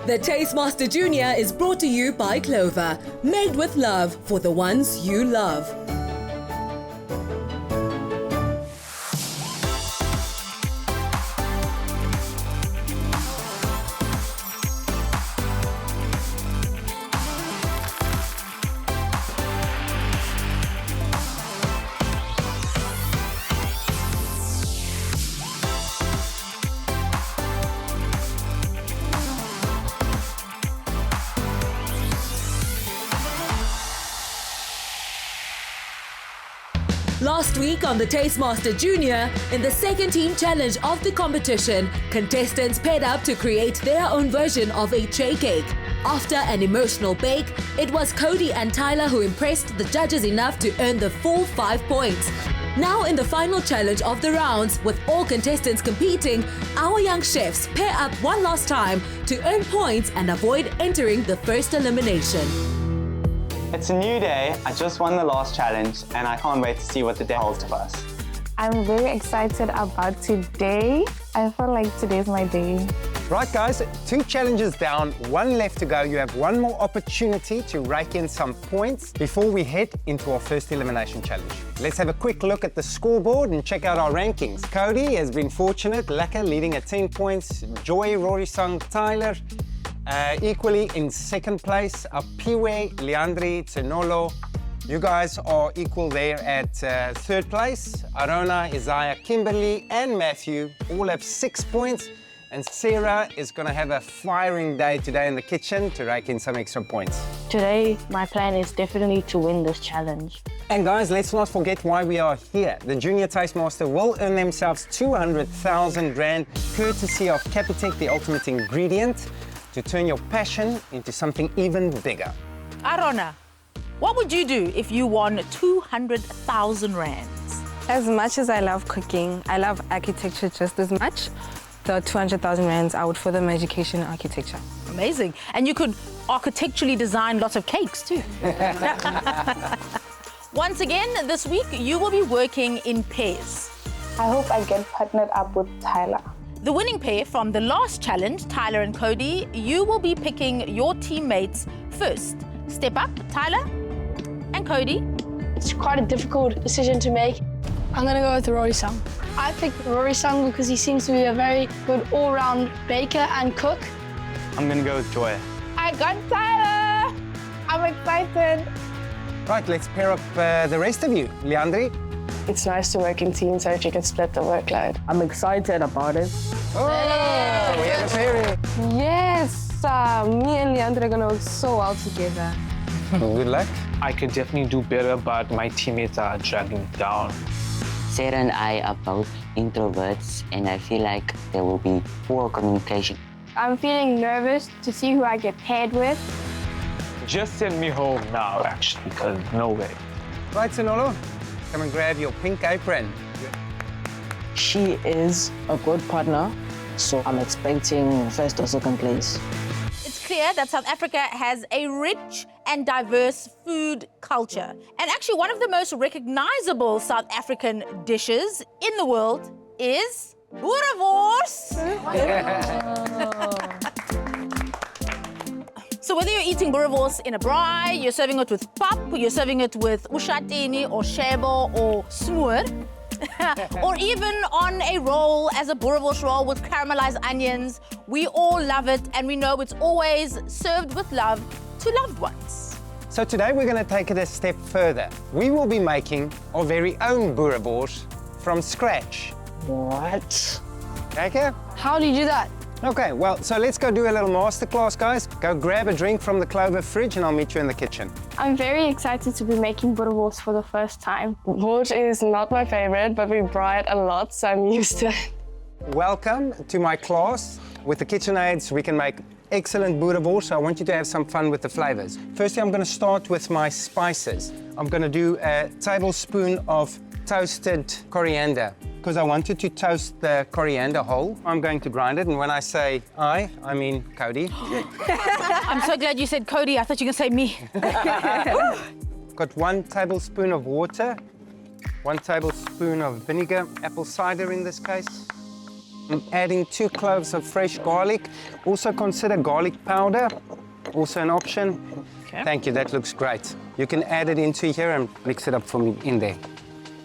The Taste Master Junior is brought to you by Clover, made with love for the ones you love. Last week on the Taste Master Junior, in the second team challenge of the competition, contestants paired up to create their own version of a tray cake. After an emotional bake, it was Cody and Tyler who impressed the judges enough to earn the full 5 points. Now in the final challenge of the rounds, with all contestants competing, our young chefs pair up one last time to earn points and avoid entering the first elimination. It's a new day. I just won the last challenge and I can't wait to see what the day holds for us. I'm very excited about today. I feel like today's my day. Right guys, 2 challenges down, 1 left to go. You have 1 more opportunity to rake in some points before we head into our first elimination challenge. Let's have a quick look at the scoreboard and check out our rankings. Cody has been fortunate, Lekker leading at 10 points, Joy, Rory Sang, Tyler, equally in second place, Apiwe, Leandri, Tsenolo. You guys are equal there at third place. Arona, Isaiah, Kimberly and Matthew all have 6 points. And Sarah is going to have a firing day today in the kitchen to rake in some extra points. Today, my plan is definitely to win this challenge. And guys, let's not forget why we are here. The Junior Taste Master will earn themselves 200,000 Rand, courtesy of Capitec, the ultimate ingredient, to turn your passion into something even bigger. Arona, what would you do if you won 200,000 rands? As much as I love cooking, I love architecture just as much. The 200,000 rands, I would further my education in architecture. Amazing. And you could architecturally design lots of cakes too. Once again, this week, you will be working in pairs. I hope I get partnered up with Tyler. The winning pair from the last challenge, Tyler and Cody, you will be picking your teammates first. Step up, Tyler and Cody. It's quite a difficult decision to make. I'm going to go with Rory Sang. I picked Rory Sang because he seems to be a very good all-round baker and cook. I'm going to go with Joy. I got Tyler! I'm excited. Right, let's pair up the rest of you. Leandri? It's nice to work in teams so that you can split the workload. I'm excited about it. Oh, we have a pairing. Yes, me and Leandra are gonna work so well together. Good luck. I could definitely do better, but my teammates are dragging me down. Sarah and I are both introverts, and I feel like there will be poor communication. I'm feeling nervous to see who I get paired with. Just send me home now, actually, because no way. Right, Tsenolo, come and grab your pink apron. She is a good partner, so I'm expecting first or second place. It's clear that South Africa has a rich and diverse food culture. And actually, one of the most recognizable South African dishes in the world is boerewors. So whether you're eating boerewors in a braai, you're serving it with pap, you're serving it with ushatini or shebo or smoor, or even on a roll as a boerewors roll with caramelized onions, we all love it and we know it's always served with love to loved ones. So today we're going to take it a step further. We will be making our very own boerewors from scratch. What? Okay? How do you do that? Okay, well, so let's go do a little masterclass, guys. Go grab a drink from the Clover fridge and I'll meet you in the kitchen. I'm very excited to be making boerewors for the first time. Wors is not my favorite, but we braai it a lot, so I'm used to it. Welcome to my class. With the KitchenAids, we can make excellent boerewors, so I want you to have some fun with the flavors. Firstly, I'm going to start with my spices. I'm going to do a tablespoon of toasted coriander, because I wanted to toast the coriander whole. I'm going to grind it, and when I say I mean Cody. I'm so glad you said Cody. I thought you were going to say me. Got 1 tablespoon of water, 1 tablespoon of vinegar, apple cider in this case, I'm adding 2 cloves of fresh garlic. Also consider garlic powder, also an option. Okay. Thank you, that looks great. You can add it into here and mix it up for me in there.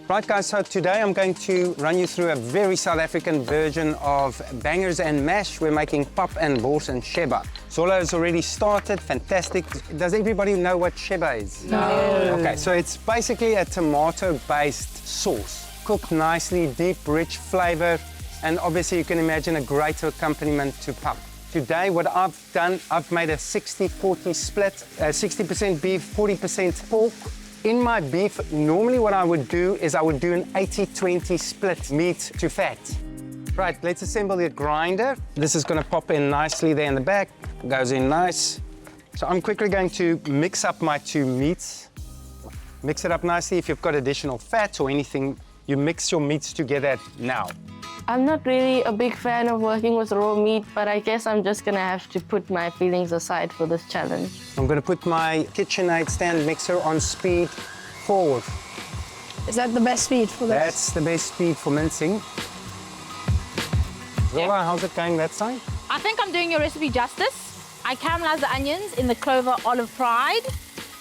Right guys, so today I'm going to run you through a very South African version of bangers and mash. We're making pap and bors and sheba. Zola has already started, fantastic. Does everybody know what sheba is? No. Okay, so it's basically a tomato-based sauce. Cooked nicely, deep, rich flavor, and obviously you can imagine a great accompaniment to pap. Today, what I've done, I've made a 60-40 split, 60% beef, 40% pork. In my beef, normally what I would do is I would do an 80-20 split meat to fat. Right, let's assemble the grinder. This is gonna pop in nicely there in the back. Goes in nice. So I'm quickly going to mix up my 2 meats. Mix it up nicely. If you've got additional fat or anything, you mix your meats together now. I'm not really a big fan of working with raw meat, but I guess I'm just gonna have to put my feelings aside for this challenge. I'm gonna put my KitchenAid stand mixer on speed forward. Is that the best speed for this? That's the best speed for mincing. Zola, how's it going that side? I think I'm doing your recipe justice. I caramelized the onions in the Clover olive fried.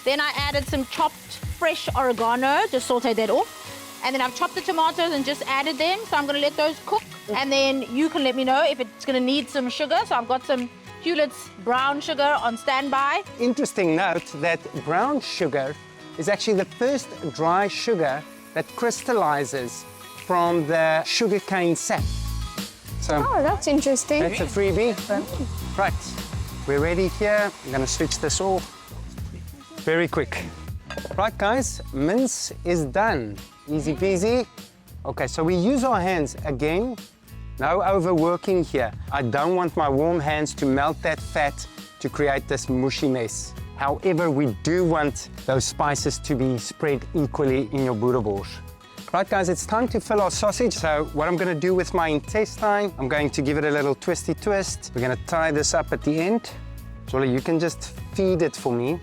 Then I added some chopped fresh oregano, just sauteed that off. And then I've chopped the tomatoes and just added them. So I'm gonna let those cook. And then you can let me know if it's gonna need some sugar. So I've got some Hewlett's brown sugar on standby. Interesting note that brown sugar is actually the first dry sugar that crystallizes from the sugarcane sap. So Oh, that's interesting. that's a freebie. Right, we're ready here. I'm gonna switch this off. Very quick. Right guys, mince is done. Easy peasy. Okay, so we use our hands again. No overworking here. I don't want my warm hands to melt that fat to create this mushy mess. However, we do want those spices to be spread equally in your boerewors. Right guys, it's time to fill our sausage. So what I'm gonna do with my intestine, I'm going to give it a little twisty twist. We're gonna tie this up at the end. Zola, you can just feed it for me.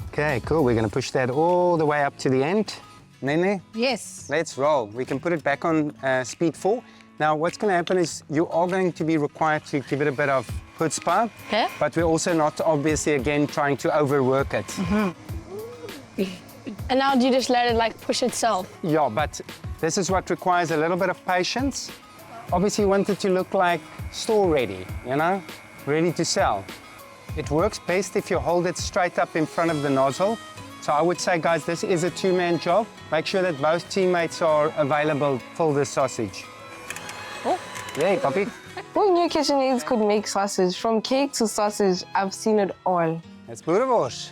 Okay, cool. We're gonna push that all the way up to the end. Nene, Yes. let's roll. We can put it back on speed 4. Now, what's going to happen is you are going to be required to give it a bit of chutzpah, Okay. but we're also not obviously, again, trying to overwork it. And now do you just let it like push itself? Yeah, but this is what requires a little bit of patience. Obviously, you want it to look like store ready, you know, ready to sell. It works best if you hold it straight up in front of the nozzle. So I would say, guys, this is a 2-man job. Make sure that both teammates are available for the sausage. Oh. Yay, puppy. Who knew KitchenAids could make sausage? From cake to sausage, I've seen it all. That's boerewors.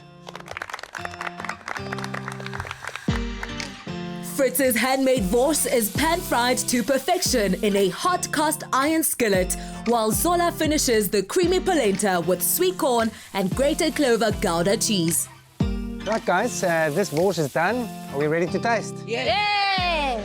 Fritz's handmade wors is pan-fried to perfection in a hot cast iron skillet, while Zola finishes the creamy polenta with sweet corn and grated Clover Gouda cheese. Right, guys, this wors is done. Are we ready to taste? Yay!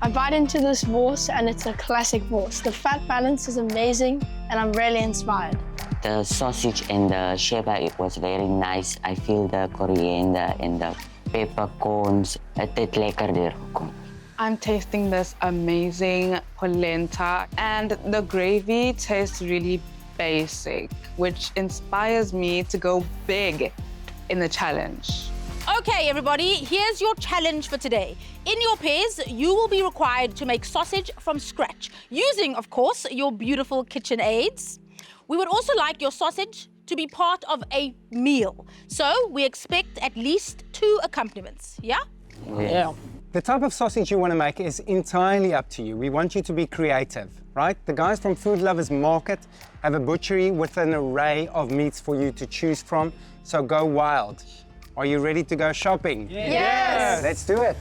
I bite into this wors and it's a classic wors. The fat balance is amazing and I'm really inspired. The sausage and the sheba, it was very nice. I feel the coriander and the peppercorns. Het het lekkerder gekom. I'm tasting this amazing polenta, and the gravy tastes really basic, which inspires me to go big in the challenge. Okay, everybody, here's your challenge for today. In your pairs, you will be required to make sausage from scratch, using, of course, your beautiful KitchenAids. We would also like your sausage to be part of a meal. So we expect at least 2 accompaniments, yeah? Yeah. The type of sausage you want to make is entirely up to you. We want you to be creative, right? The guys from Food Lovers Market have a butchery with an array of meats for you to choose from, so go wild. Are you ready to go shopping? Yes! Let's do it.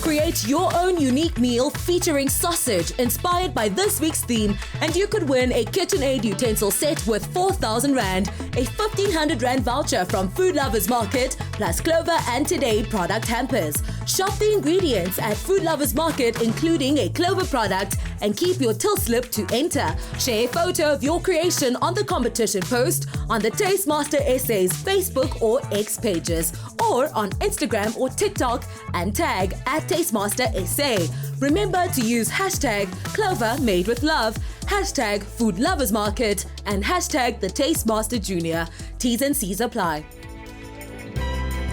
Create your own unique meal featuring sausage inspired by this week's theme, and you could win a KitchenAid utensil set worth 4,000 Rand, a 1,500 Rand voucher from Food Lovers Market, plus Clover and Today product hampers. Shop the ingredients at Food Lovers Market, including a Clover product, and keep your till slip to enter. Share a photo of your creation on the competition post on the Taste Master SA's Facebook or X pages, or on Instagram or TikTok and tag at Tastemaster SA. Remember to use hashtag Clover Made with Love, hashtag Food Lovers Market, and hashtag the Tastemaster Junior. T's and C's apply.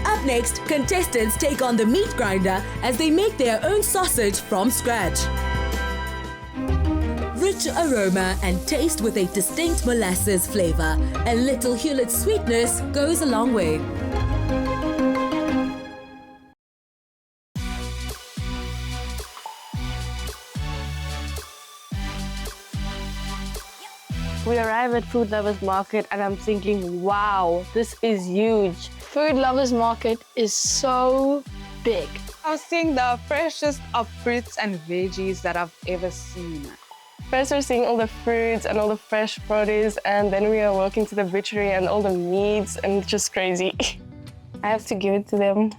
Up next, contestants take on the meat grinder as they make their own sausage from scratch. Rich aroma and taste with a distinct molasses flavor. A little Hewlett sweetness goes a long way. We arrive at Food Lovers Market and I'm thinking, wow, this is huge. Food Lovers Market is so big. I was seeing the freshest of fruits and veggies that I've ever seen. First we're seeing all the fruits and all the fresh produce, and then we are walking to the butchery and all the meats, and it's just crazy. I have to give it to them.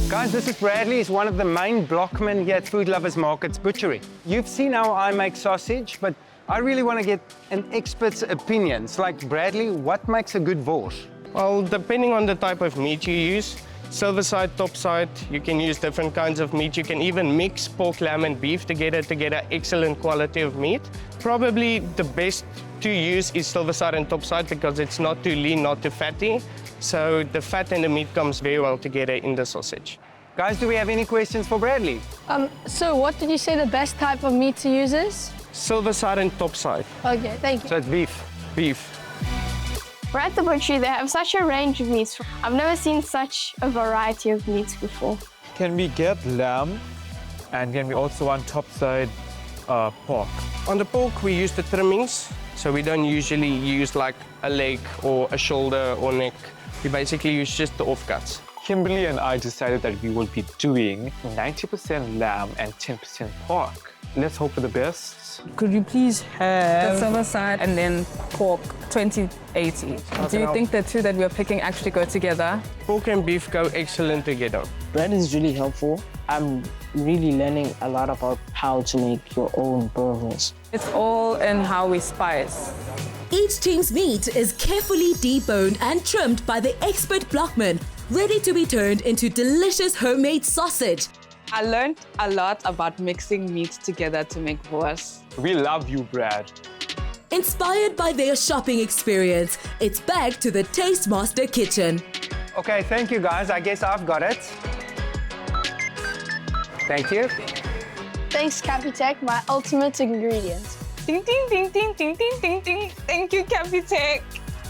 Guys, this is Bradley. He's one of the main blockmen here at Food Lovers Market's butchery. You've seen how I make sausage, but I really want to get an expert's opinion. It's like, Bradley, what makes a good wors? Well, depending on the type of meat you use, silver side, top side, you can use different kinds of meat. You can even mix pork, lamb and beef together to get an excellent quality of meat. Probably the best to use is silver side and top side because it's not too lean, not too fatty. So the fat and the meat comes very well together in the sausage. Guys, do we have any questions for Bradley? So what did you say the best type of meat to use is? Silver side and top side. Okay, thank you. So it's beef. Beef. We're at the butchery. They have such a range of meats. I've never seen such a variety of meats before. Can we get lamb? And can we also want topside pork? On the pork, we use the trimmings. So we don't usually use like a leg or a shoulder or neck. We basically use just the offcuts. Kimberly and I decided that we will be doing 90% lamb and 10% pork. Let's hope for the best. Could you please have the silver side and then pork 20/80? Do you think the two that we're picking actually go together? Pork and beef go excellent together. Bread is really helpful. I'm really learning a lot about how to make your own boerewors. It's all in how we spice. Each team's meat is carefully deboned and trimmed by the expert blockman, ready to be turned into delicious homemade sausage. I learned a lot about mixing meats together to make wors. We love you, Brad. Inspired by their shopping experience, it's back to the Taste Master kitchen. Okay, thank you, guys. I guess I've got it. Thank you. Thanks, Capitec, my ultimate ingredient. Ding, ding, ding, ding, ding, ding, ding, ding. Thank you, Capitec.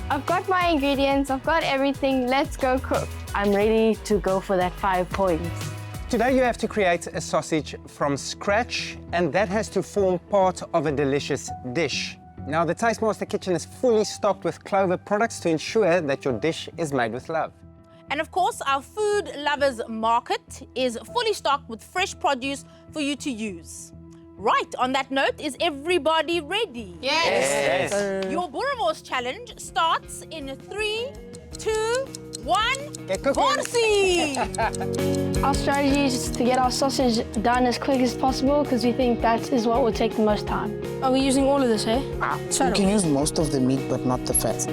I've got my ingredients. I've got everything. Let's go cook. I'm ready to go for that 5 points. Today you have to create a sausage from scratch, and that has to form part of a delicious dish. Now, the Taste Master kitchen is fully stocked with Clover products to ensure that your dish is made with love. And of course, our Food Lovers Market is fully stocked with fresh produce for you to use. Right, on that note, is everybody ready? Yes. Your boerewors challenge starts in 3, 2, 1, Borsie! Our strategy is to get our sausage done as quick as possible because we think that is what will take the most time. Are we using all of this, eh? You can use most of the meat, but not the fat.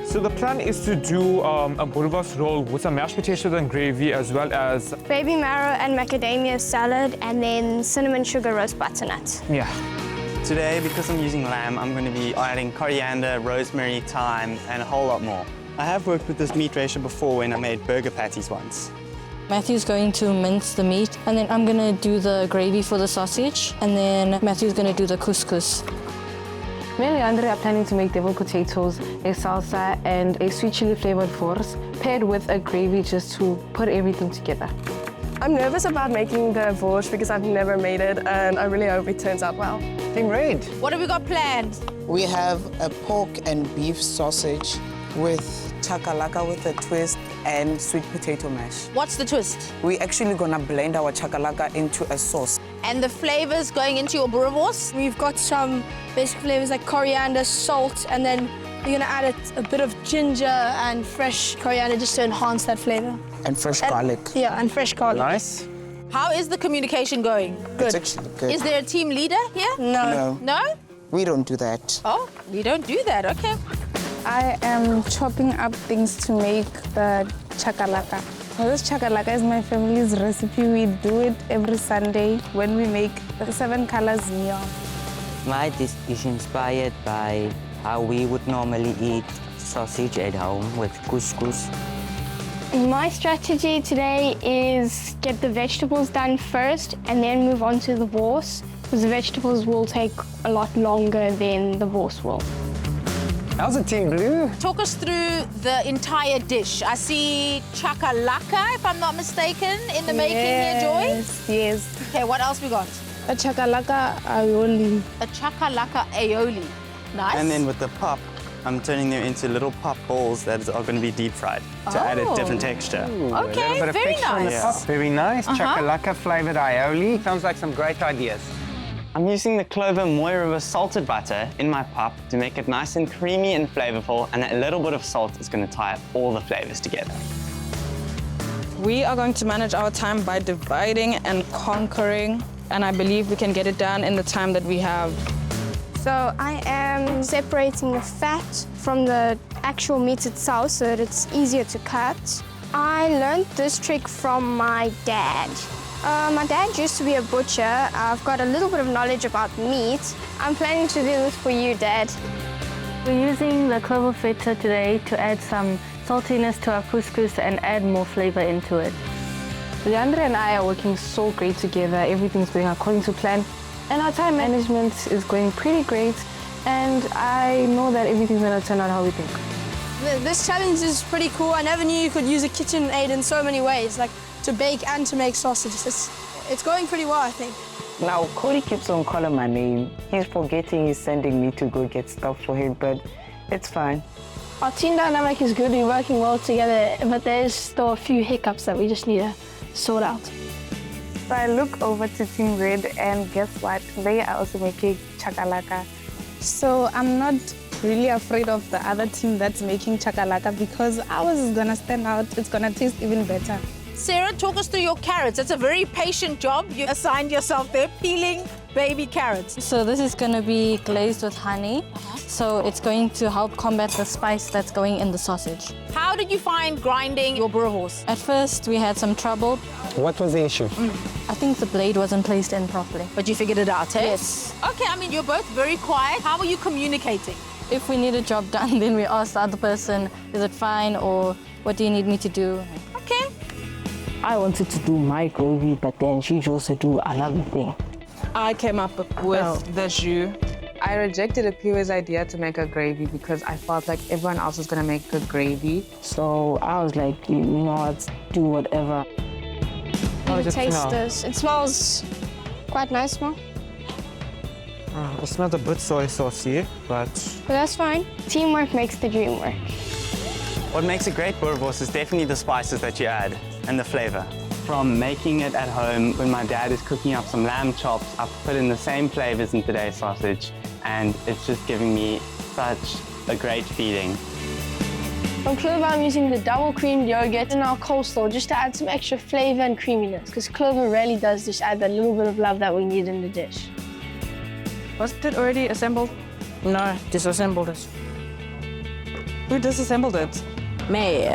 So the plan is to do a boerewors roll with some mashed potatoes and gravy, as well as Baby marrow and macadamia salad, and then cinnamon sugar roast butternut. yeah. Today, because I'm using lamb, I'm going to be adding coriander, rosemary, thyme, and a whole lot more. I have worked with this meat ratio before when I made burger patties once. Matthew's going to mince the meat, and then I'm going to do the gravy for the sausage, and then Matthew's going to do the couscous. Me and Leandre are planning to make deviled potatoes, a salsa, and a sweet chili flavored wors, paired with a gravy just to put everything together. I'm nervous about making the wors because I've never made it, and I really hope it turns out well. Team Red. What have we got planned? We have a pork and beef sausage with chakalaka with a twist and sweet potato mash. What's the twist? We're actually gonna blend our chakalaka into a sauce. And the flavors going into your boerewors? We've got some basic flavors like coriander, salt, and then You're gonna add a bit of ginger and fresh coriander just to enhance that flavor. And fresh garlic. Yeah, and fresh garlic. Nice. How is the communication going? It's actually good. Is there a team leader here? No. No? We don't do that. Oh, we don't do that. Okay. I am chopping up things to make the chakalaka. So this chakalaka is my family's recipe. We do it every Sunday when we make the 7 colors meal. My dish is inspired by how we would normally eat sausage at home with couscous. My strategy today is get the vegetables done first and then move on to the wors, because the vegetables will take a lot longer than the wors will. How's it, Team Blue? Talk us through the entire dish. I see chakalaka, if I'm not mistaken, in the making here, Joy? Yes. Okay, what else we got? A chakalaka aioli. A chakalaka aioli. Nice. And then with the pop, I'm turning them into little pop balls that are going to be deep fried to add a different texture. Okay, A little bit of very texture on the nice. top. Very nice. Chakalaka flavoured aioli. Sounds like some great ideas. I'm using the Clover boerewors salted butter in my pop to make it nice and creamy and flavorful, and a little bit of salt is going to tie up all the flavors together. We are going to manage our time by dividing and conquering, and I believe we can get it done in the time that we have. So I am separating the fat from the actual meat itself so that it's easier to cut. I learned this trick from my dad. My dad used to be a butcher. I've got a little bit of knowledge about meat. I'm planning to do this for you, Dad. We're using the Clover feta today to add some saltiness to our couscous and add more flavor into it. Leandra and I are working so great together. Everything's going according to plan. And our time management is going pretty great. And I know that everything's going to turn out how we think. This challenge is pretty cool. I never knew you could use a KitchenAid in so many ways, like to bake and to make sausages. It's going pretty well, I think. Now, Cody keeps on calling my name. He's forgetting he's sending me to go get stuff for him, but it's fine. Our team dynamic is good. We're working well together, but there's still a few hiccups that we just need to sort out. So I look over to Team Red and guess what? They are also making chakalaka. So I'm not really afraid of the other team that's making chakalaka because ours is gonna stand out. It's gonna taste even better. Sarah, talk us through your carrots. It's a very patient job. You assigned yourself there, peeling baby carrots. So this is going to be glazed with honey. So it's going to help combat the spice that's going in the sausage. How did you find grinding your boerewors? At first, we had some trouble. What was the issue? I think the blade wasn't placed in properly. But you figured it out, eh? Yes. Okay, I mean, you're both very quiet. How are you communicating? If we need a job done, then we ask the other person, is it fine, or what do you need me to do? Okay. I wanted to do my gravy, but then she chose to do another thing. I came up with the jus. I rejected Apiwe's idea to make a gravy because I felt like everyone else was going to make the gravy. So I was like, you know what, do whatever. You can taste this. It smells quite nice, Mom. It smells a bit soy saucy, but that's fine. Teamwork makes the dream work. What makes a great boerewors is definitely the spices that you add and the flavor. From making it at home, when my dad is cooking up some lamb chops, I've put in the same flavors in today's sausage, and it's just giving me such a great feeling. From Clover, I'm using the double creamed yogurt in our coleslaw just to add some extra flavor and creaminess, because Clover really does just add that little bit of love that we need in the dish. Wasn't it already assembled? No, disassembled it. Who disassembled it? Me.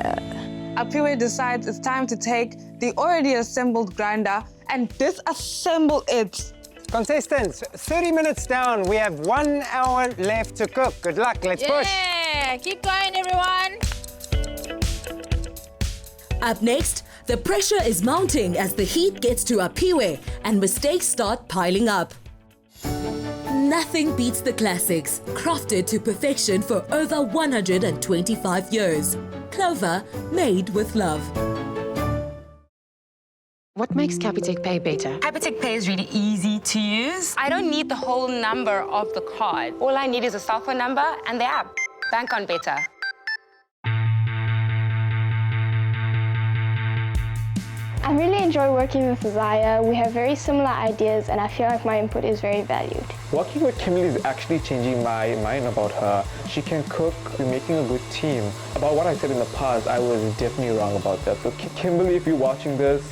Apiwe decides it's time to take the already assembled grinder and disassemble it. Contestants, 30 minutes down. We have 1 hour left to cook. Good luck. Let's push. Yeah, keep going, everyone. Up next, the pressure is mounting as the heat gets to Apiwe and mistakes start piling up. Nothing beats the classics, crafted to perfection for over 125 years. Clover, made with love. What makes Capitec Pay better? Capitec Pay is really easy to use. I don't need the whole number of the card. All I need is a cell phone number and the app. Bank on better. I really enjoy working with Zaya. We have very similar ideas and I feel like my input is very valued. Working with Kimberly is actually changing my mind about her. She can cook, we're making a good team. About what I said in the past, I was definitely wrong about that. So Kimberly, if you're watching this,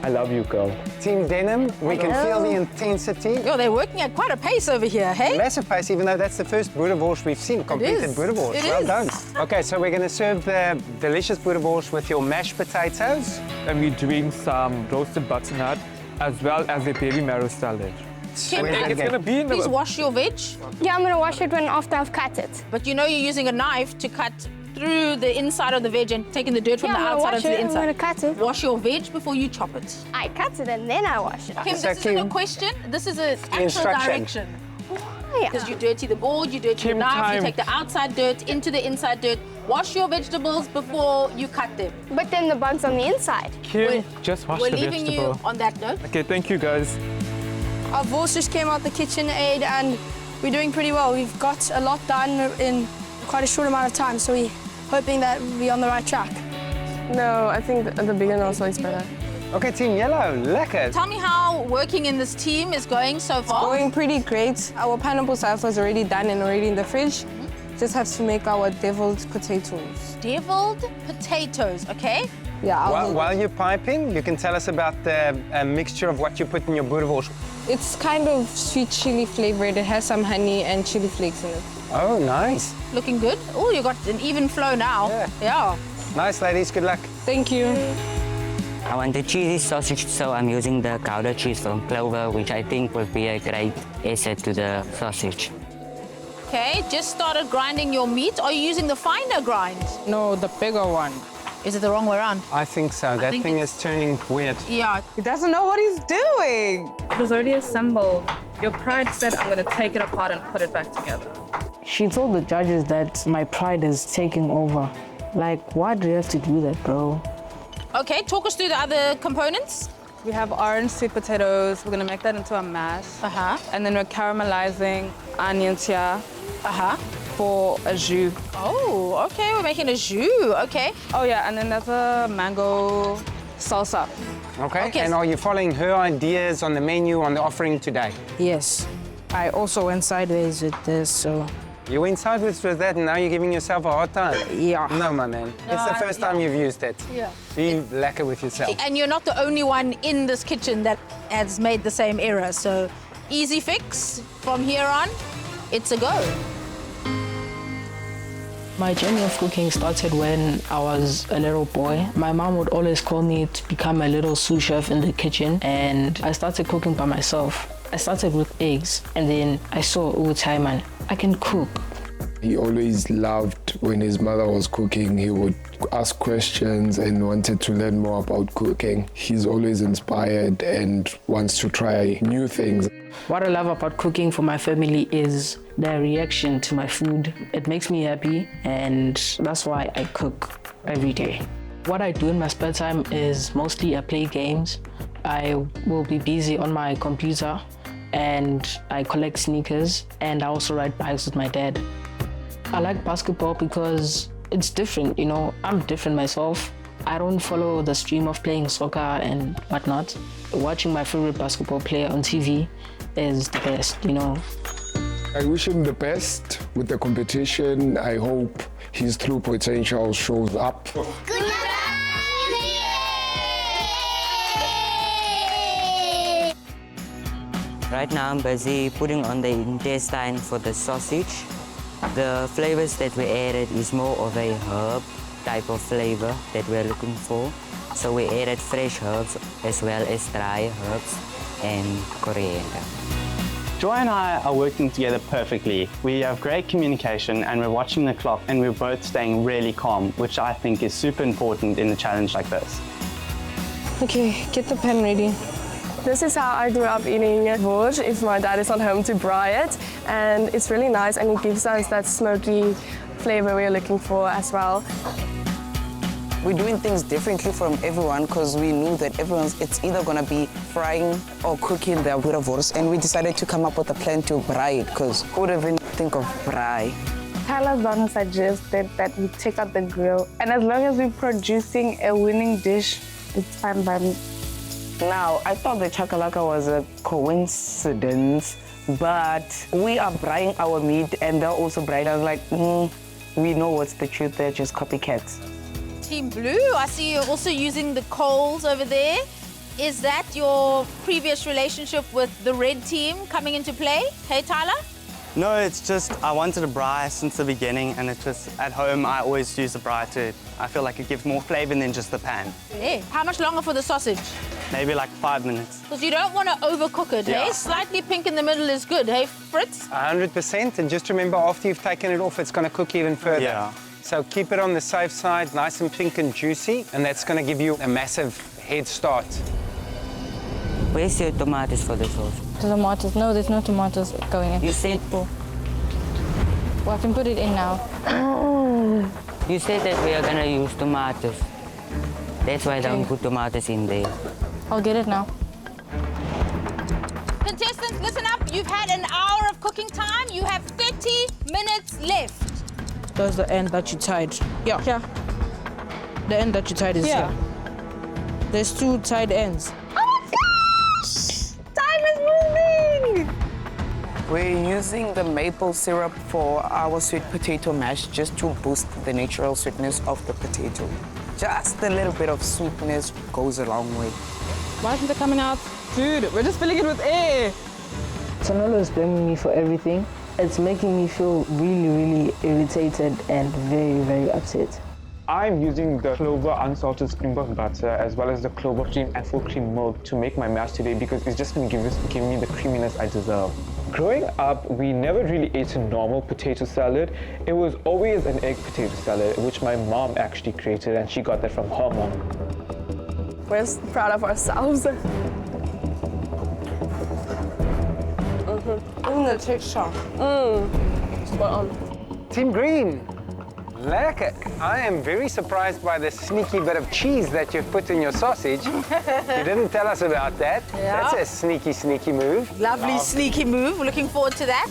I love you, girl. Team Denim, we can feel the intensity. Yo, they're working at quite a pace over here, hey? Massive pace, even though that's the first boerewors we've seen, completed boerewors. Well done. Okay, so we're going to serve the delicious boerewors with your mashed potatoes. And we're doing some roasted butternut as well as a baby marrow salad. Kim, It's gonna be in the... please wash your veg. Yeah, I'm going to wash it after I've cut it. But you know you're using a knife to cut through the inside of the veg and taking the dirt from the outside onto the inside. I'm going to cut it. Wash your veg before you chop it. I cut it and then I wash it. Kim, this isn't a question. This is an actual Instruction. direction. Because you dirty the board, you dirty the knife, you take the outside dirt into the inside dirt. Wash your vegetables before you cut them. But then the buns on the inside. Kim, just wash the We're leaving vegetable. you on that note. Okay, thank you, guys. Our wors just came out the KitchenAid and we're doing pretty well. We've got a lot done in quite a short amount of time, so we're hoping that we're on the right track. No, I think the beginner also is better. Okay, Team Yellow, lekker. Tell me how working in this team is going so far. Going pretty great. Our pineapple salsa is already done and already in the fridge. Just have to make our deviled potatoes. Deviled potatoes, okay? Yeah. While you're piping, you can tell us about the mixture of what you put in your boerewors. It's kind of sweet chili flavored. It has some honey and chili flakes in it. Oh, nice. Looking good. Oh, you got an even flow now. Yeah. Nice, ladies. Good luck. Thank you. I want the cheesy sausage, so I'm using the Gouda cheese from Clover, which I think will be a great asset to the sausage. Okay, just started grinding your meat. Are you using the finer grind? No, the bigger one. Is it the wrong way around? I think so. That thing is turning weird. Yeah. He doesn't know what he's doing. It was already assembled. Your pride said I'm going to take it apart and put it back together. She told the judges that my pride is taking over. Like, why do you have to do that, bro? Okay, talk us through the other components. We have orange sweet potatoes. We're going to make that into a mash. And then we're caramelizing onions here. For a jus. Oh, okay, we're making a jus, okay. Oh yeah, and then there's a mango salsa. Okay, and are you following her ideas on the menu on the offering today? Yes. I also went sideways with this, so... You went sideways with that and now you're giving yourself a hard time? Yeah. No, my man. It's the first time you've used it. Yeah. Be lekker with yourself. And you're not the only one in this kitchen that has made the same error, so easy fix. From here on, it's a go. My journey of cooking started when I was a little boy. My mom would always call me to become a little sous chef in the kitchen, and I started cooking by myself. I started with eggs, and then I saw, oh, Taiman, I can cook. He always loved when his mother was cooking. He would ask questions and wanted to learn more about cooking. He's always inspired and wants to try new things. What I love about cooking for my family is their reaction to my food. It makes me happy, and that's why I cook every day. What I do in my spare time is mostly I play games. I will be busy on my computer, and I collect sneakers, and I also ride bikes with my dad. I like basketball because it's different, you know, I'm different myself. I don't follow the stream of playing soccer and whatnot. Watching my favorite basketball player on TV is the best, you know. I wish him the best with the competition. I hope his true potential shows up. Right now I'm busy putting on the intestine for the sausage. The flavors that we added is more of a herb type of flavor that we're looking for. So we added fresh herbs as well as dry herbs and coriander. Joy and I are working together perfectly. We have great communication and we're watching the clock and we're both staying really calm, which I think is super important in a challenge like this. Okay, get the pan ready. This is how I grew up eating wors if my dad is not home to braai it. And it's really nice and it gives us that smoky flavor we're looking for as well. We're doing things differently from everyone because we knew that it's either going to be frying or cooking their boerewors, and we decided to come up with a plan to braai it because who would even think of braai? Tyler's suggested that we take out the grill, and as long as we're producing a winning dish, It's fine by me. Now, I thought the chakalaka was a coincidence, but we are frying our meat and they're also frying. I was like, we know what's the truth, they're just copycats. Team Blue, I see you're also using the coals over there. Is that your previous relationship with the red team coming into play? Hey, Tyler? No, it's just I wanted a braai since the beginning, and it's just at home I always use the braai to. I feel like it gives more flavour than just the pan. Yeah. How much longer for the sausage? Maybe like 5 minutes. Because you don't want to overcook it, Yeah. hey? Slightly pink in the middle is good, hey, Fritz? 100%, and just remember, after you've taken it off, it's going to cook even further. Yeah. So keep it on the safe side, nice and pink and juicy, and that's going to give you a massive head start. Where's your tomatoes for the sauce? The tomatoes? No, there's no tomatoes going in. You said... Well, I can put it in now. You said that we are going to use tomatoes. That's why I don't put tomatoes in there. I'll get it now. Contestants, listen up. You've had an hour of cooking time. You have 30 minutes left. That's the end that you tied. Yeah. Yeah. The end that you tied is here. There's 2 tied ends. Oh my gosh! Time is moving! We're using the maple syrup for our sweet potato mash just to boost the natural sweetness of the potato. Just a little bit of sweetness goes a long way. Why isn't it coming out? Dude, we're just filling it with air. Sonolo is blaming me for everything. It's making me feel really, really irritated and very, very upset. I'm using the Clover unsalted springboard butter as well as the Clover cream and full cream milk to make my mash today because it's just going to give me the creaminess I deserve. Growing up, we never really ate a normal potato salad. It was always an egg potato salad, which my mom actually created, and she got that from her mom. We're proud of ourselves. Even the texture. Spot on. Team Green, lekker. I am very surprised by the sneaky bit of cheese that you've put in your sausage. You didn't tell us about that. Yeah. That's a sneaky, sneaky move. Lovely, sneaky move. Looking forward to that.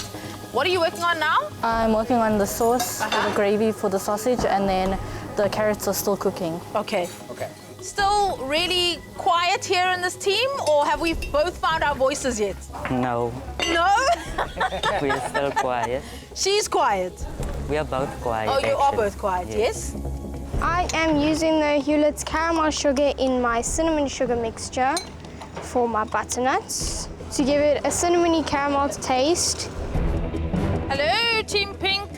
What are you working on now? I'm working on the sauce, the gravy for the sausage, and then the carrots are still cooking. Okay. Okay. Still really quiet here in this team, or have we both found our voices yet? No. No? We are still quiet. She's quiet. We are both quiet. Oh, you are actually. both quiet, yes? I am using the Hewlett's caramel sugar in my cinnamon sugar mixture for my butternuts to give it a cinnamony caramel taste. Hello, Team Pink.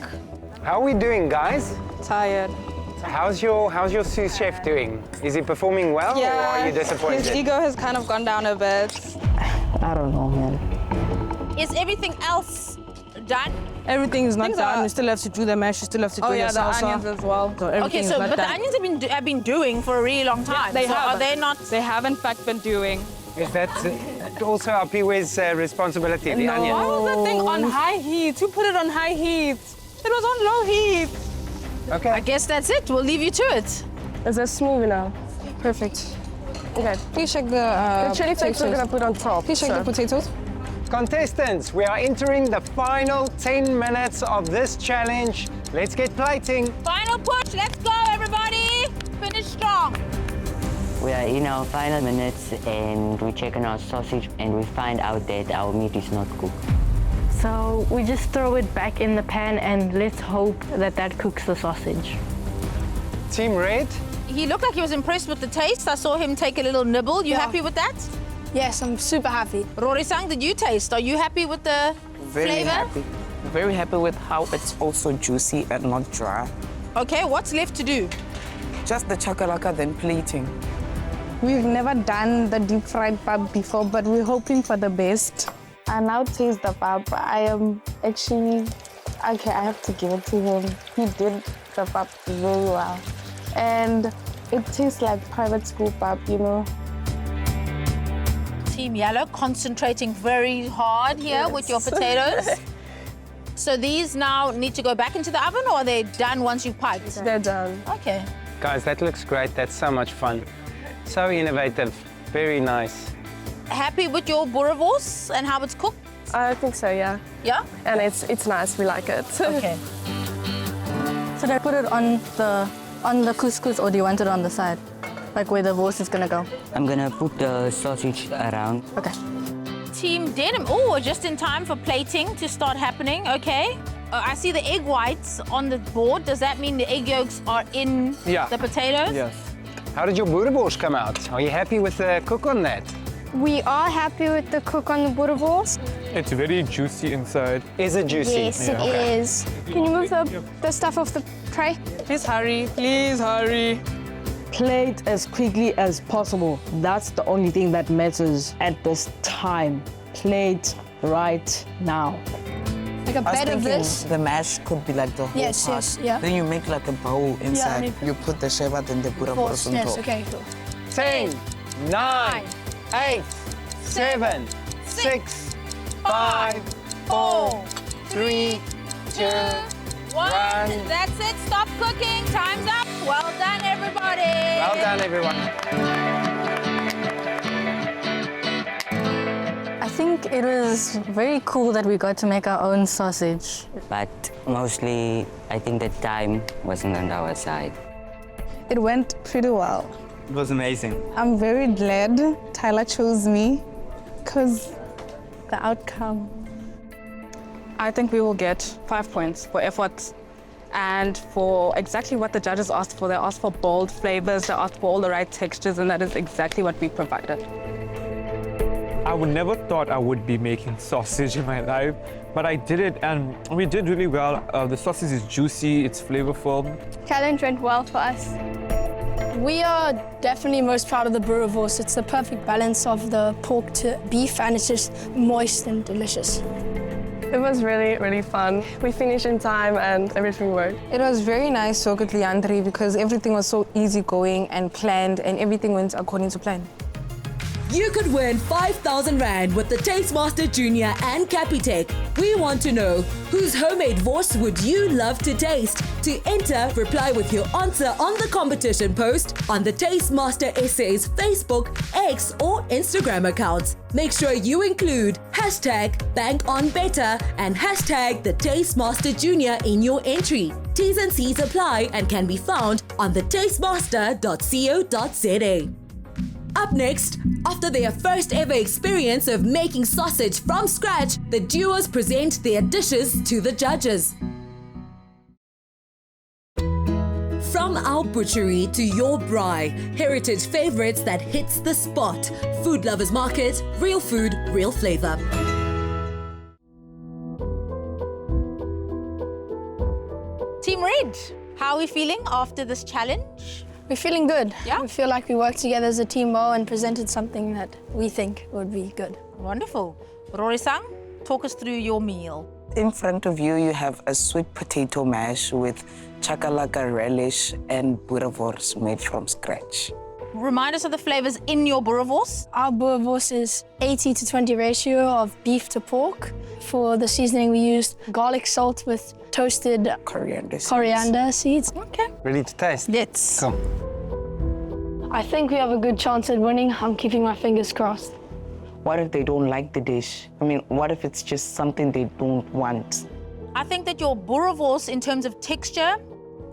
How are we doing, guys? Tired. How's your sous chef doing? Is he performing well, or are you disappointed? His ego has kind of gone down a bit. I don't know, man. Is everything else done? Everything is not Things done. are- We still have to do the mash. We still have to do Oh yeah, the the salsa. onions as well. So everything Okay, is so not but the done. onions have been doing for a really long time. They so have. Are they not? They have in fact been doing. Is that also Apiwe's responsibility, the onion? Why was that thing on high heat? Who put it on high heat? It was on low heat. Okay. I guess that's it. We'll leave you to it. Is that smooth enough? Perfect. Okay. Please check the The chili flakes we're gonna put on top. Please check the potatoes. Contestants, we are entering the final 10 minutes of this challenge. Let's get plating. Final push. Let's go, everybody. Finish strong. We are in our final minutes and we check on our sausage and we find out that our meat is not cooked. So we just throw it back in the pan and let's hope that that cooks the sausage. Team Red, He looked like he was impressed with the taste. I saw him take a little nibble. You happy with that? Yes, I'm super happy. Rory-sang, did you taste? Are you happy with the Very flavor? happy. Very happy with how it's also juicy and not dry. Okay, what's left to do? Just the chakalaka, then plating. We've never done the deep fried pap before, but we're hoping for the best. I now taste the pap. I am actually, okay, I have to give it to him. He did the pap very well. And it tastes like private school pap, you know. Team Yellow concentrating very hard here with your potatoes. So these now need to go back into the oven, or are they done once you've piped? They're done. Okay. guys, that looks great. That's so much fun. So innovative. Very nice. Happy with your boerewors and how it's cooked? I think so, yeah. Yeah? And it's nice. We like it. Okay. Should I put it on the couscous or do you want it on the side? Like where the wors is gonna go? I'm gonna put the sausage around. Okay. Team Denim, oh, just in time for plating to start happening, okay. I see the egg whites on the board. Does that mean the egg yolks are in the potatoes? Yes. How did your boerewors come out? Are you happy with the cook on that? We are happy with the cook on the boerewors. It's very juicy inside. Is it juicy? Yes, it is. Can you move the stuff off the tray? Please hurry, please hurry. Plate as quickly as possible. That's the only thing that matters at this time. Plate right now. Like a bed of this? The mash could be like the whole Yes, part. yes, yeah. Then you make like a bowl inside. Yeah, you put the sheva, then the boerewors on Yes, top. okay, cool. 10, 9, 8, 7, 6, 5, 4, 3, 2, 1. 1. That's it. Stop cooking. Time's up. Well done, everybody. Well done, everyone. I think it was very cool that we got to make our own sausage. But mostly, I think the time wasn't on our side. It went pretty well. It was amazing. I'm very glad Tyler chose me because the outcome. I think we will get 5 points for effort and for exactly what the judges asked for. They asked for bold flavors, they asked for all the right textures, and that is exactly what we provided. I would never thought I would be making sausage in my life, but I did it and we did really well. The sausage is juicy, it's flavorful. Challenge went well for us. We are definitely most proud of the boerewors. It's the perfect balance of the pork to beef, and it's just moist and delicious. It was really, really fun. We finished in time and everything worked. It was very nice work with Leandri because everything was so easygoing and planned and everything went according to plan. You could win 5,000 Rand with the Tastemaster Junior and Capitec. We want to know, whose homemade wors would you love to taste? To enter, reply with your answer on the competition post on the Tastemaster SA's Facebook, X or Instagram accounts. Make sure you include #BankOnBetter and the Tastemaster Junior in your entry. T's and C's apply and can be found on thetastemaster.co.za. Up next, after their first ever experience of making sausage from scratch, the duos present their dishes to the judges. From our butchery to your braai, heritage favorites that hits the spot. Food Lovers Market, real food, real flavor. Team Red, how are we feeling after this challenge? We're feeling good. Yeah? We feel like we worked together as a team well and presented something that we think would be good. Wonderful. Rory-san, talk us through your meal. In front of you, you have a sweet potato mash with chakalaka relish and boerewors made from scratch. Remind us of the flavors in your boerewors. Our boerewors is 80 to 20 ratio of beef to pork. For the seasoning, we used garlic salt with toasted coriander seeds. Okay. Ready to taste? Let's. Come. I think we have a good chance at winning. I'm keeping my fingers crossed. What if they don't like the dish? I mean, what if it's just something they don't want? I think that your boerewors, in terms of texture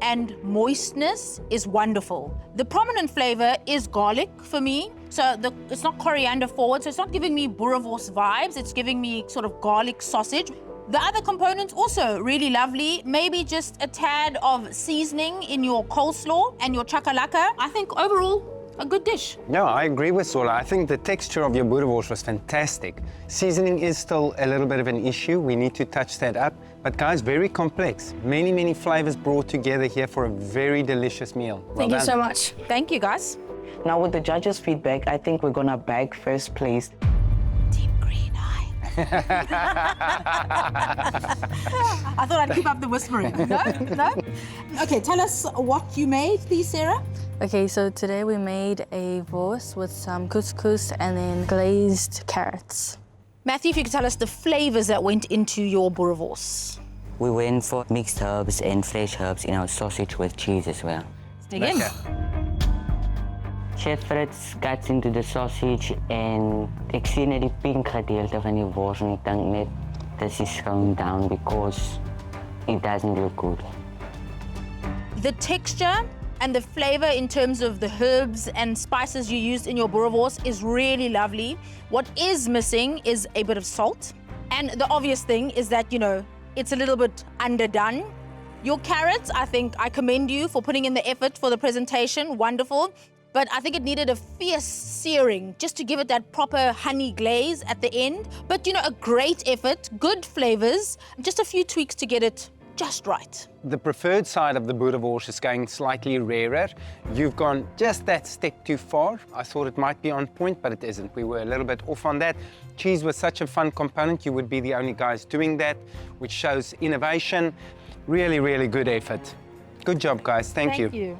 and moistness, is wonderful. The prominent flavor is garlic for me. So it's not coriander forward, so it's not giving me boerewors vibes. It's giving me sort of garlic sausage. The other components also really lovely. Maybe just a tad of seasoning in your coleslaw and your chakalaka. I think overall, a good dish. No, I agree with Sola. I think the texture of your boerewors was fantastic. Seasoning is still a little bit of an issue. We need to touch that up. But guys, very complex. Many, many flavors brought together here for a very delicious meal. Thank you so much. Thank you, guys. Now, with the judges' feedback, I think we're gonna bag first place. Team Green Eye. I thought I'd keep up the whispering. No? No? Okay, tell us what you made, please, Sarah. Okay, so today we made a wors with some couscous and then glazed carrots. Matthew, if you could tell us the flavors that went into your boerewors. We went for mixed herbs and fresh herbs in our sausage with cheese as well. Dig in. Chef Fritz cuts into the sausage en ek sien net die pink gedeelte van die wors en ek dink net this is going down because it doesn't look good. The texture and the flavor in terms of the herbs and spices you used in your boerewors is really lovely. What is missing is a bit of salt. And the obvious thing is that, it's a little bit underdone. Your carrots, I think I commend you for putting in the effort for the presentation. Wonderful. But I think it needed a fierce searing just to give it that proper honey glaze at the end. But, a great effort, good flavors, just a few tweaks to get it just right. The preferred side of the boerewors is going slightly rarer. You've gone just that step too far. I thought it might be on point, but it isn't. We were a little bit off on that. Cheese was such a fun component. You would be the only guys doing that, which shows innovation. Really, really good effort. Good job, guys. Thank you. Thank you.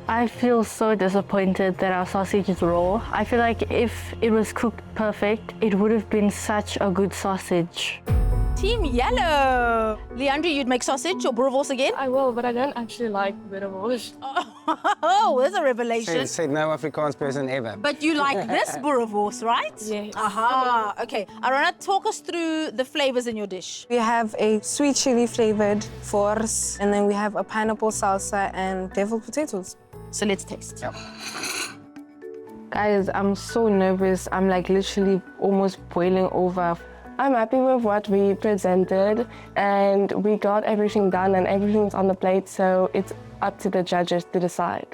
I feel so disappointed that our sausage is raw. I feel like if it was cooked perfect, it would have been such a good sausage. Team Yellow. Leandri, you'd make sausage or boerewors again? I will, but I don't actually like boerewors. Oh, there's a revelation. Said no Afrikaans person ever. But you like this boerewors, right? Yes. Aha. Okay. Arona, talk us through the flavors in your dish. We have a sweet chili flavored wors, and then we have a pineapple salsa and deviled potatoes. So let's taste. Yep. Guys, I'm so nervous. I'm like literally almost boiling over. I'm happy with what we presented and we got everything done and everything's on the plate, so it's up to the judges to decide.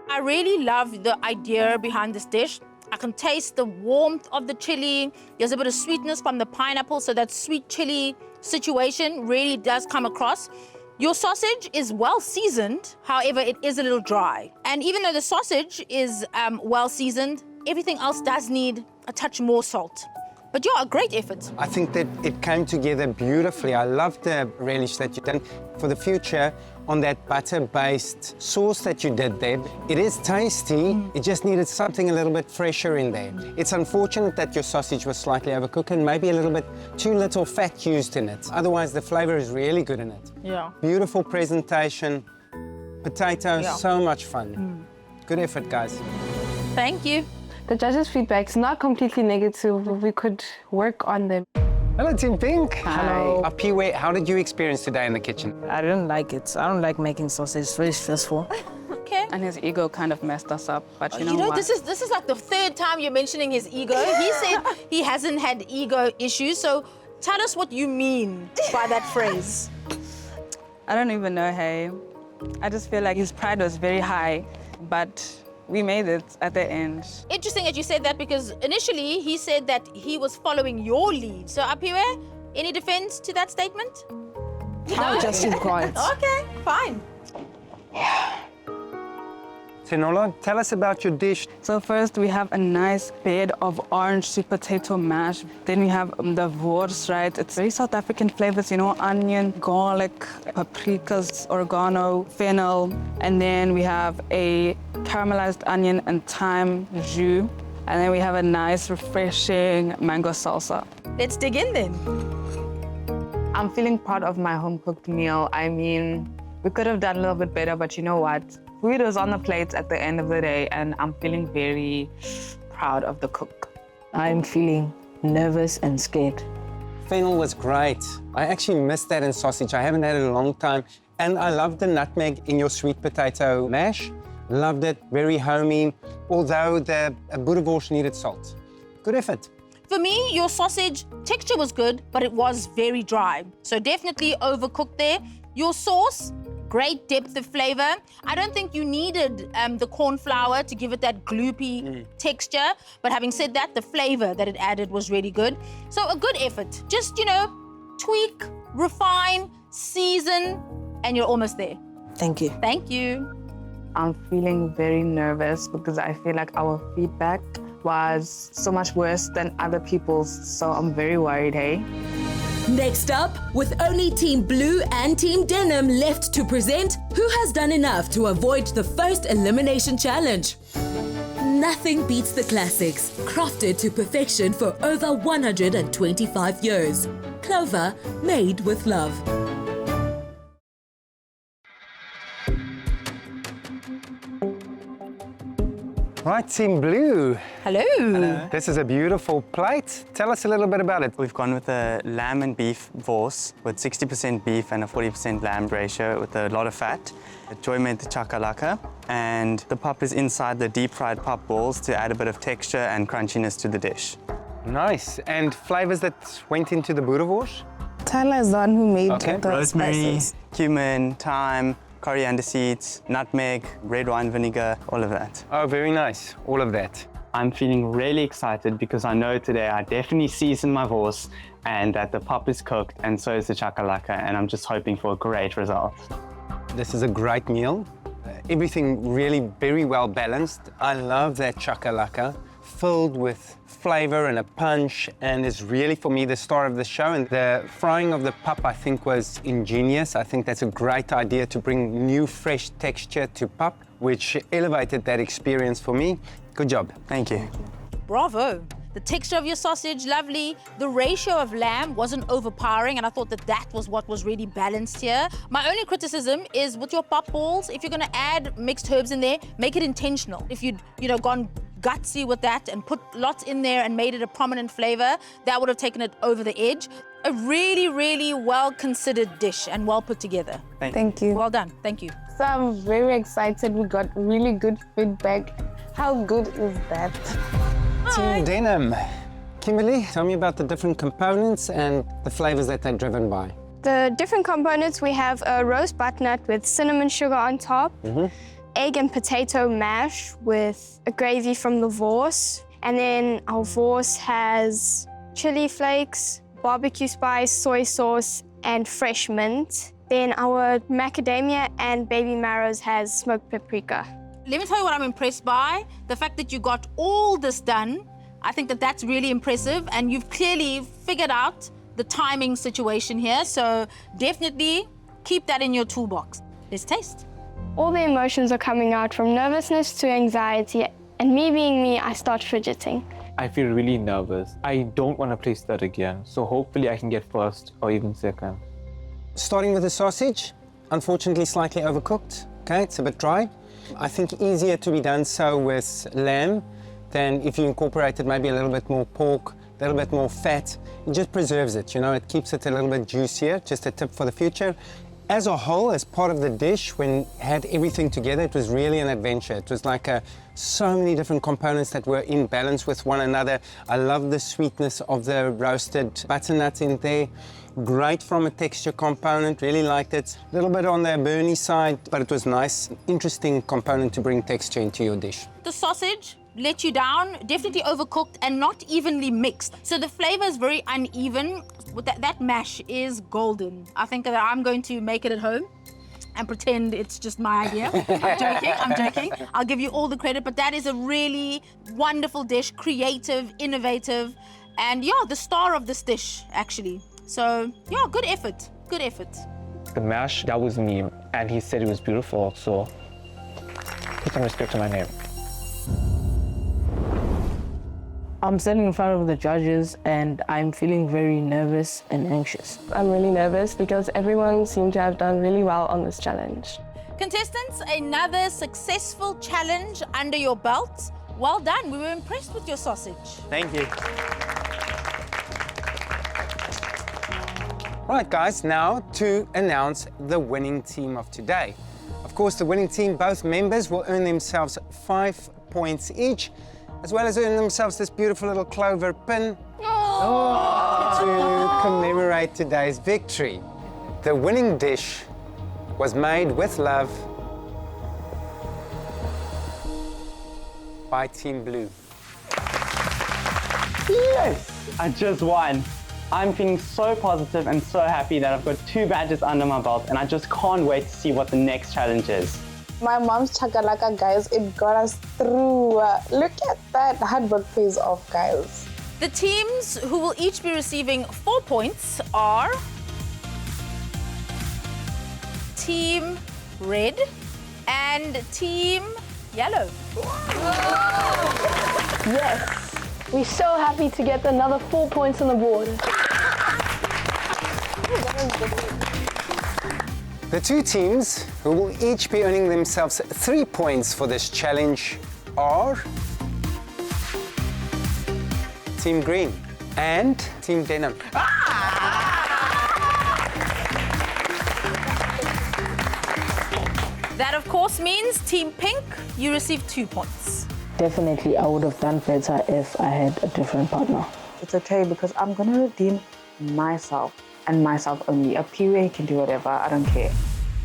I really love the idea behind this dish. I can taste the warmth of the chili. There's a bit of sweetness from the pineapple, so that sweet chili situation really does come across. Your sausage is well seasoned, however, it is a little dry. And even though the sausage is well seasoned, everything else does need a touch more salt. But yeah, a great effort. I think that it came together beautifully. I love the relish that you've done. For the future, on that butter-based sauce that you did there, it is tasty. It just needed something a little bit fresher in there. It's unfortunate that your sausage was slightly overcooked and maybe a little bit too little fat used in it. Otherwise, the flavor is really good in it. Yeah. Beautiful presentation. Potatoes, so much fun. Good effort, guys. Thank you. The judges' feedback is not completely negative, but we could work on them. Hello, Team Pink. Hello. Apiwe, how did you experience today in the kitchen? I didn't like it. I don't like making sausage. It's very stressful. Okay. And his ego kind of messed us up, but you know what? This is like the third time you're mentioning his ego. He said he hasn't had ego issues, so tell us what you mean by that phrase. I don't even know, hey. I just feel like his pride was very high, but we made it at the end. Interesting that you said that because initially he said that he was following your lead. So Apiwe, any defense to that statement? I'll just keep quiet. Okay, fine. Tinola, tell us about your dish. So first we have a nice bed of orange sweet potato mash. Then we have the wors, right? It's very South African flavors, onion, garlic, paprikas, oregano, fennel. And then we have a caramelized onion and thyme jus. And then we have a nice, refreshing mango salsa. Let's dig in then. I'm feeling proud of my home-cooked meal. I mean, we could have done a little bit better, but you know what? Food was on the plates at the end of the day, and I'm feeling very proud of the cook. I'm feeling nervous and scared. Fennel was great. I actually missed that in sausage. I haven't had it in a long time. And I love the nutmeg in your sweet potato mash. Loved it, very homey, although the boerewors needed salt. Good effort. For me, your sausage texture was good, but it was very dry. So definitely overcooked there. Your sauce, great depth of flavor. I don't think you needed the corn flour to give it that gloopy texture. But having said that, the flavor that it added was really good. So a good effort. Just, tweak, refine, season, and you're almost there. Thank you. Thank you. I'm feeling very nervous because I feel like our feedback was so much worse than other people's. So I'm very worried, hey? Next up, with only Team Blue and Team Denim left to present, who has done enough to avoid the first elimination challenge? Nothing beats the classics, crafted to perfection for over 125 years. Clover, made with love. Right, Team Blue. Hello. This is a beautiful plate. Tell us a little bit about it. We've gone with a lamb and beef wors with 60% beef and a 40% lamb ratio with a lot of fat. Joy made the chakalaka, and the pup is inside the deep fried pup balls to add a bit of texture and crunchiness to the dish. Nice. And flavors that went into the boerewors? Tyler is the one who made Okay. the Rosemary, spices. cumin, thyme, coriander seeds, nutmeg, red wine vinegar, all of that. Oh, very nice. All of that. I'm feeling really excited because I know today I definitely seasoned my wors and that the pup is cooked and so is the chakalaka, and I'm just hoping for a great result. This is a great meal. Everything really very well balanced. I love that chakalaka, filled with flavor and a punch, and is really, for me, the star of the show. And the frying of the pup, I think, was ingenious. I think that's a great idea to bring new, fresh texture to pup, which elevated that experience for me. Good job. Thank you. Bravo. The texture of your sausage, lovely. The ratio of lamb wasn't overpowering, and I thought that was what was really balanced here. My only criticism is with your pop balls, if you're gonna add mixed herbs in there, make it intentional. If you'd, gone gutsy with that and put lots in there and made it a prominent flavor, that would have taken it over the edge. A really, really well-considered dish and well put together. Thank you. Well done, thank you. So I'm very excited. We got really good feedback. How good is that? Team Denim. Kimberly, tell me about the different components and the flavors that they're driven by. The different components, we have a roast butternut with cinnamon sugar on top, egg and potato mash with a gravy from the wors, and then our wors has chili flakes, barbecue spice, soy sauce, and fresh mint. Then our macadamia and baby marrows has smoked paprika. Let me tell you what I'm impressed by. The fact that you got all this done, I think that's really impressive, and you've clearly figured out the timing situation here, so definitely keep that in your toolbox. Let's taste. All the emotions are coming out, from nervousness to anxiety, and me being me, I start fidgeting. I feel really nervous. I don't want to place that again, so hopefully I can get first or even second. Starting with the sausage, unfortunately slightly overcooked. Okay, it's a bit dry. I think easier to be done so with lamb than if you incorporated maybe a little bit more pork, a little bit more fat. It just preserves it, it keeps it a little bit juicier. Just a tip for the future. As a whole, as part of the dish, when had everything together, it was really an adventure. It was like so many different components that were in balance with one another. I love the sweetness of the roasted butternut in there. Great from a texture component, really liked it. A little bit on the burny side, but it was nice, interesting component to bring texture into your dish. The sausage let you down, definitely overcooked and not evenly mixed. So the flavor is very uneven. That mash is golden. I think that I'm going to make it at home and pretend it's just my idea. I'm joking. I'll give you all the credit, but that is a really wonderful dish, creative, innovative, and the star of this dish, actually. So, good effort, good effort. The mash, that was me, and he said it was beautiful, so put some respect to my name. I'm standing in front of the judges and I'm feeling very nervous and anxious. I'm really nervous because everyone seemed to have done really well on this challenge. Contestants, another successful challenge under your belt. Well done, we were impressed with your sausage. Thank you. Right, guys, now to announce the winning team of today. Of course, the winning team, both members will earn themselves 5 points each, as well as earn themselves this beautiful little Clover pin to commemorate today's victory. The winning dish was made with love by Team Blue. Yes! I just won. I'm feeling so positive and so happy that I've got 2 badges under my belt, and I just can't wait to see what the next challenge is. My mom's chakalaka, guys, it got us through. Look at that, hard work pays off, guys. The teams who will each be receiving 4 points are Team Red and Team Yellow. Yes, we're so happy to get another 4 points on the board. The 2 teams who will each be earning themselves 3 points for this challenge are Team Green and Team Denim. That, of course, means Team Pink, you receive 2 points. Definitely, I would have done better if I had a different partner. It's okay because I'm gonna redeem myself and myself only. A PUA can do whatever, I don't care.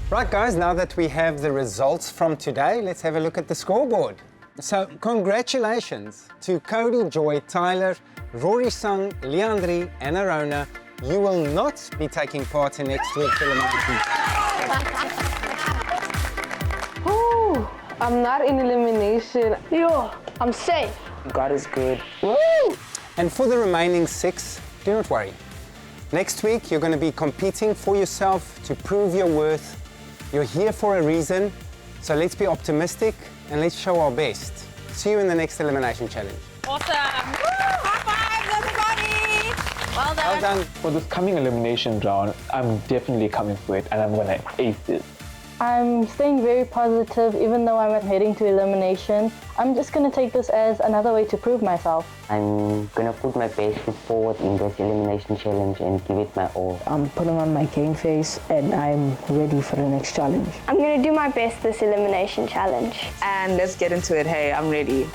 Right, guys, now that we have the results from today, let's have a look at the scoreboard. So, congratulations to Cody, Joy, Tyler, Rory Sung, Leandri, and Arona. You will not be taking part in next week's elimination. Ooh, I'm not in elimination. Yo, I'm safe. God is good. Woo! And for the remaining 6, do not worry. Next week, you're going to be competing for yourself to prove your worth. You're here for a reason, so let's be optimistic and let's show our best. See you in the next elimination challenge. Awesome. Woo! High fives, everybody. Well done. Well done. For this coming elimination round, I'm definitely coming for it and I'm gonna ace it. I'm staying very positive even though I'm heading to elimination. I'm just going to take this as another way to prove myself. I'm gonna put my best foot forward in this elimination challenge and give it my all. I'm putting on my game face and I'm ready for the next challenge. I'm going to do my best this elimination challenge. And let's get into it. Hey, I'm ready.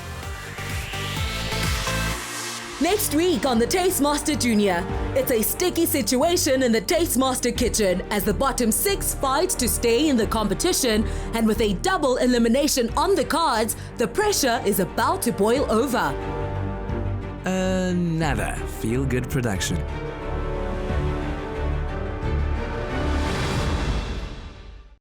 Next week on the Taste Master Junior, it's a sticky situation in the Taste Master kitchen as the bottom 6 fight to stay in the competition, and with a double elimination on the cards, the pressure is about to boil over. Another feel-good production.